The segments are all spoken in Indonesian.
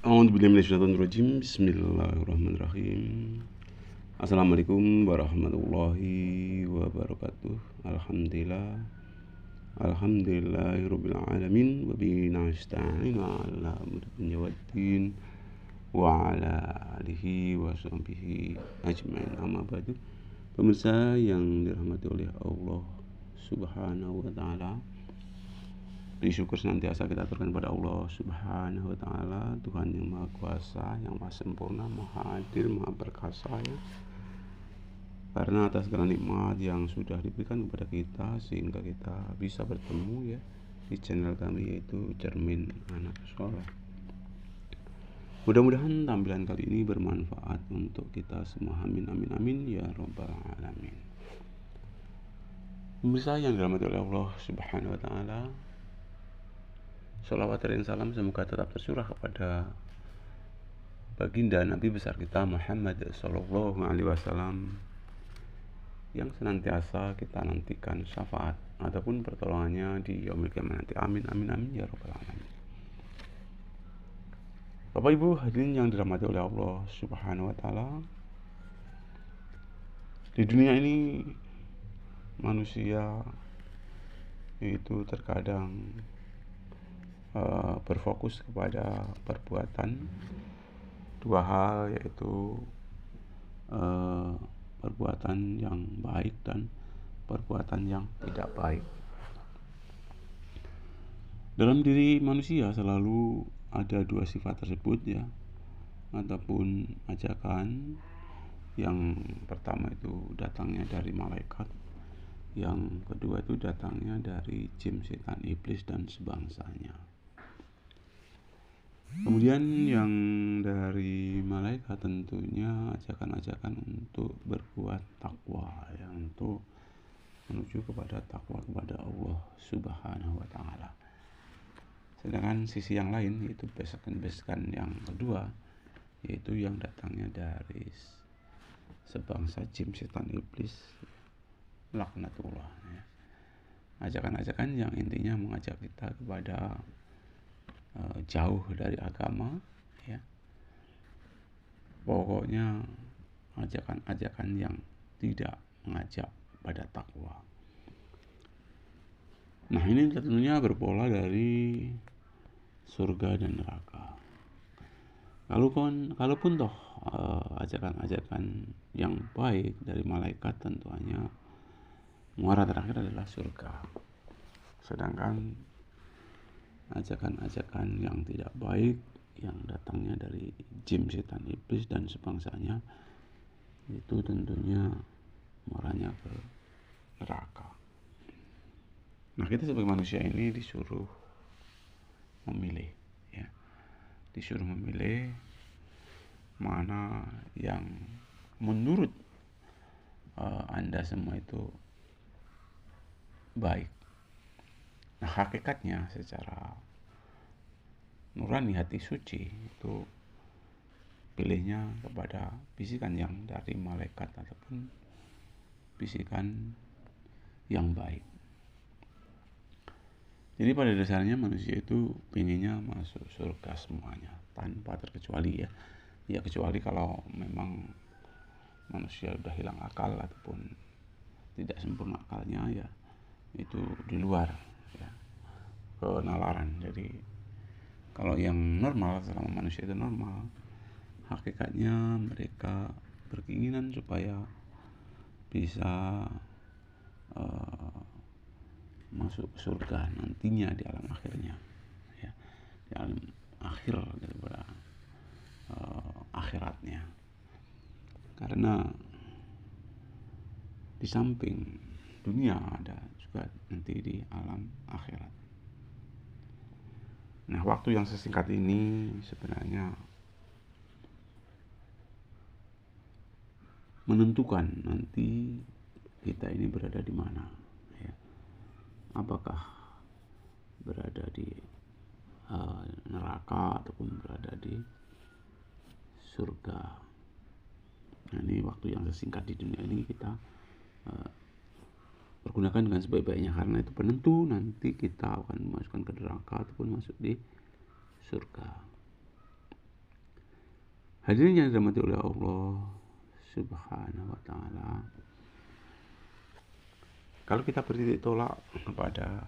A'udzubillahi Bismillahirrahmanirrahim. Assalamualaikum warahmatullahi wabarakatuh. Alhamdulillahirabbil alamin wa bihi nasta'in 'ala umuri dunya waddin wa 'ala alihi wa sahbihi ajmain. Amma ba'du. Pemirsa yang dirahmati oleh Allah Subhanahu wa taala, syukur senantiasa kita aturkan kepada Allah Subhanahu wa taala, Tuhan yang Maha Kuasa, yang Maha Sempurna, Maha Adil, Maha Perkasa ya. Karena atas segala nikmat yang sudah diberikan kepada kita sehingga kita bisa bertemu ya di channel kami, yaitu Cermin Anak Soleh. Mudah-mudahan tampilan kali ini bermanfaat untuk kita semua. Amin amin amin ya rabbal alamin. Pemirsa yang dirahmati oleh Allah Subhanahu wa taala, sholawat dan salam semoga tetap tercurah kepada baginda Nabi besar kita Muhammad Sallallahu Alaihi Wasallam, yang senantiasa kita nantikan syafaat ataupun pertolongannya di yaumil qiyamah nanti. Amin amin amin ya rabbal alamin. Bapak Ibu hadirin yang dirahmati oleh Allah Subhanahu wa taala, di dunia ini manusia itu terkadang berfokus kepada perbuatan dua hal, yaitu perbuatan yang baik dan perbuatan yang tidak baik. Dalam diri manusia selalu ada dua sifat tersebut ya, ataupun ajakan. Yang pertama itu datangnya dari malaikat, yang kedua itu datangnya dari jin, setan, iblis dan sebangsanya. Kemudian yang dari malaikat tentunya ajakan-ajakan untuk berbuat takwa, yang untuk menuju kepada takwa kepada Allah Subhanahu wa taala. Sedangkan sisi yang lain yaitu bisikan-bisikan yang kedua, yaitu yang datangnya dari sebangsa jin, setan, iblis, laknatullah ya. Ajakan-ajakan yang intinya mengajak kita kepada jauh dari agama ya. Pokoknya ajakan-ajakan yang tidak mengajak pada takwa. Nah, ini tentunya berpola dari surga dan neraka. Kalaupun toh ajakan-ajakan yang baik dari malaikat, tentunya muara terakhir adalah surga. Sedangkan ajakan-ajakan yang tidak baik yang datangnya dari jin, setan, iblis dan sebangsanya, itu tentunya muaranya ke neraka. Nah, kita sebagai manusia ini disuruh memilih ya. Disuruh memilih mana yang menurut Anda semua itu baik. Nah, hakikatnya secara nurani hati suci itu pilihnya kepada bisikan yang dari malaikat ataupun bisikan yang baik. Jadi pada dasarnya manusia itu pinginnya masuk surga semuanya tanpa terkecuali ya. Ya kecuali kalau memang manusia sudah hilang akal ataupun tidak sempurna akalnya ya, itu di luar ya, kenalaran. Jadi kalau yang normal, selama manusia itu normal, hakikatnya mereka berkeinginan supaya bisa masuk surga nantinya di alam akhirnya ya, di alam akhir daripada akhiratnya. Karena di samping dunia ada juga nanti di alam akhirat. Nah, waktu yang sesingkat ini sebenarnya menentukan nanti kita ini berada di mana ya. Apakah berada di neraka ataupun berada di surga. Nah, ini waktu yang sesingkat di dunia ini kita pergunakan dengan sebaik-baiknya, karena itu penentu nanti kita akan dimasukkan ke neraka ataupun masuk di surga. Hadirin yang dirahmati oleh Allah Subhanahu wa ta'ala, kalau kita bertitik tolak kepada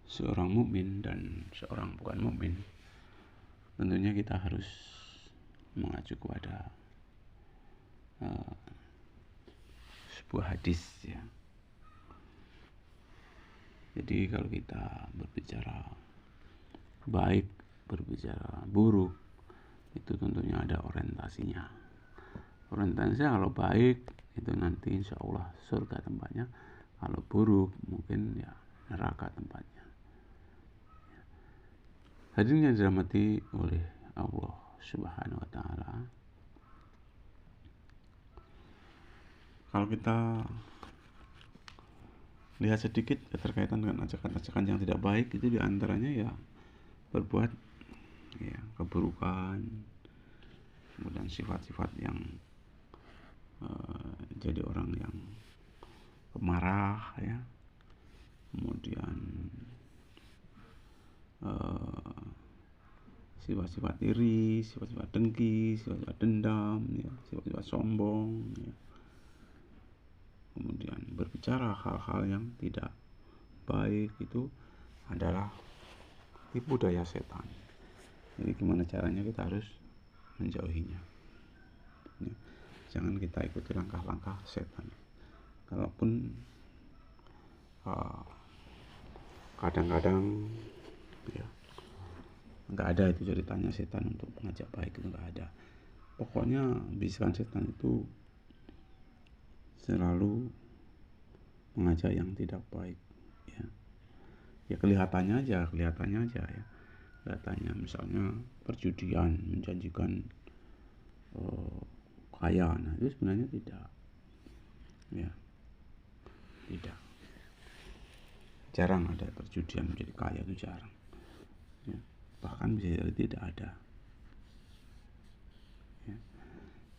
seorang mukmin dan seorang bukan mukmin, tentunya kita harus mengacu kepada sebuah hadis ya. Jadi kalau kita berbicara baik, berbicara buruk, itu tentunya ada orientasinya. Orientasinya kalau baik itu nanti insya Allah surga tempatnya, kalau buruk mungkin ya neraka tempatnya. Hadirin yang dirahmati oleh Allah Subhanahu wa ta'ala, kalau kita lihat sedikit keterkaitan dengan ajakan-ajakan yang tidak baik, itu diantaranya ya berbuat ya keburukan, kemudian sifat-sifat yang jadi orang yang pemarah ya, kemudian sifat-sifat iri, sifat-sifat dengki, sifat-sifat dendam ya, sifat-sifat sombong ya. Kemudian berbicara hal-hal yang tidak baik, itu adalah tipu daya setan. Jadi gimana caranya kita harus menjauhinya ya. Jangan kita ikuti langkah-langkah setan. Kalaupun kadang-kadang ya nggak ada itu ceritanya setan untuk mengajak baik, itu nggak ada. Pokoknya bisikan setan itu selalu mengajak yang tidak baik ya. Ya kelihatannya aja ya. Kelihatannya misalnya perjudian, menjanjikan kaya, nah itu sebenarnya tidak ya, tidak, jarang ada perjudian menjadi kaya, itu jarang ya. Bahkan bisa jadi tidak ada ya.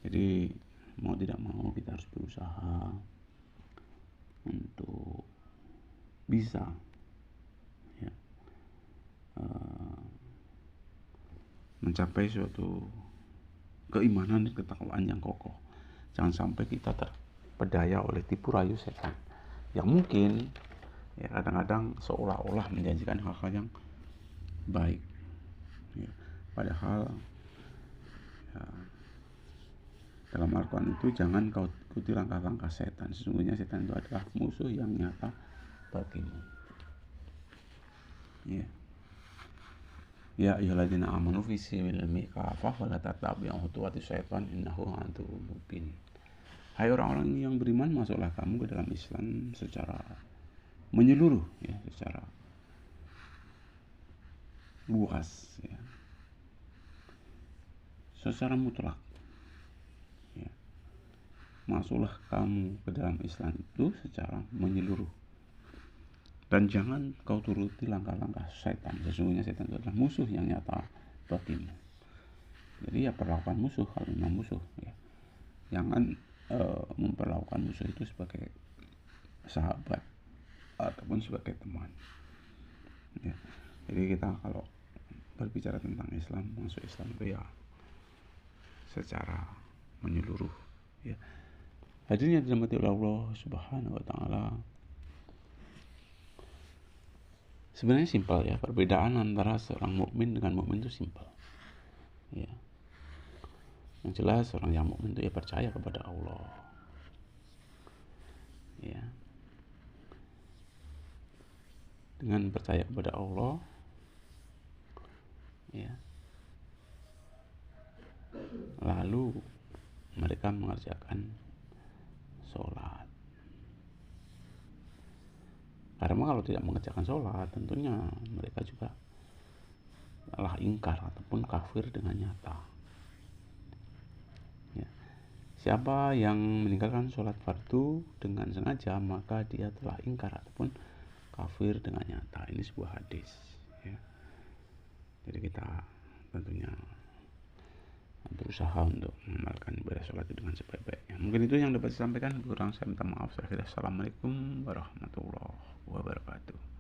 Jadi mau tidak mau kita harus berusaha untuk bisa ya, mencapai suatu keimanan dan ketakwaan yang kokoh. Jangan sampai kita terpedaya oleh tipu rayu setan yang mungkin ya kadang-kadang seolah-olah menjanjikan hal-hal yang baik ya. Padahal ya, dalam Al-Quran itu jangan kau ikuti langkah-langkah setan. Sesungguhnya setan itu adalah musuh yang nyata bagimu ya. Ya ayyuhalladzina amanu fi silmi kafah wa la tattabi'u khutuwatis syaitan innahu aduwwum mubin. Hai orang-orang yang beriman, masuklah kamu ke dalam Islam secara menyeluruh ya, secara luas ya, secara mutlak ya. Masuklah kamu ke dalam Islam itu secara menyeluruh, dan jangan kau turuti langkah-langkah setan. Sesungguhnya setan itu adalah musuh yang nyata bagimu. Jadi ya perlakukan musuh kalau memang musuh ya. Jangan memperlakukan musuh itu sebagai sahabat ataupun sebagai teman ya. Jadi kita kalau berbicara tentang Islam, masuk Islam itu ya secara menyeluruh ya. Hadirin yang dirahmati oleh Allah Subhanahu wa ta'ala, sebenarnya simpel ya, perbedaan antara seorang mukmin dengan mukmin itu simpel ya. Yang jelas orang yang mukmin itu ya percaya kepada Allah ya. Dengan percaya kepada Allah ya, lalu mereka mengerjakan sholat. Karena kalau tidak mengerjakan sholat, tentunya mereka juga telah ingkar ataupun kafir dengan nyata ya. Siapa yang meninggalkan sholat fardu dengan sengaja, maka dia telah ingkar ataupun kafir dengan nyata. Ini sebuah hadis ya. Jadi kita tentunya berusaha untuk mengamalkan ibadah sholat itu dengan sebaik-baiknya. Mungkin itu yang dapat disampaikan. Kurang saya minta maaf. Assalamualaikum warahmatullahi wabarakatuh.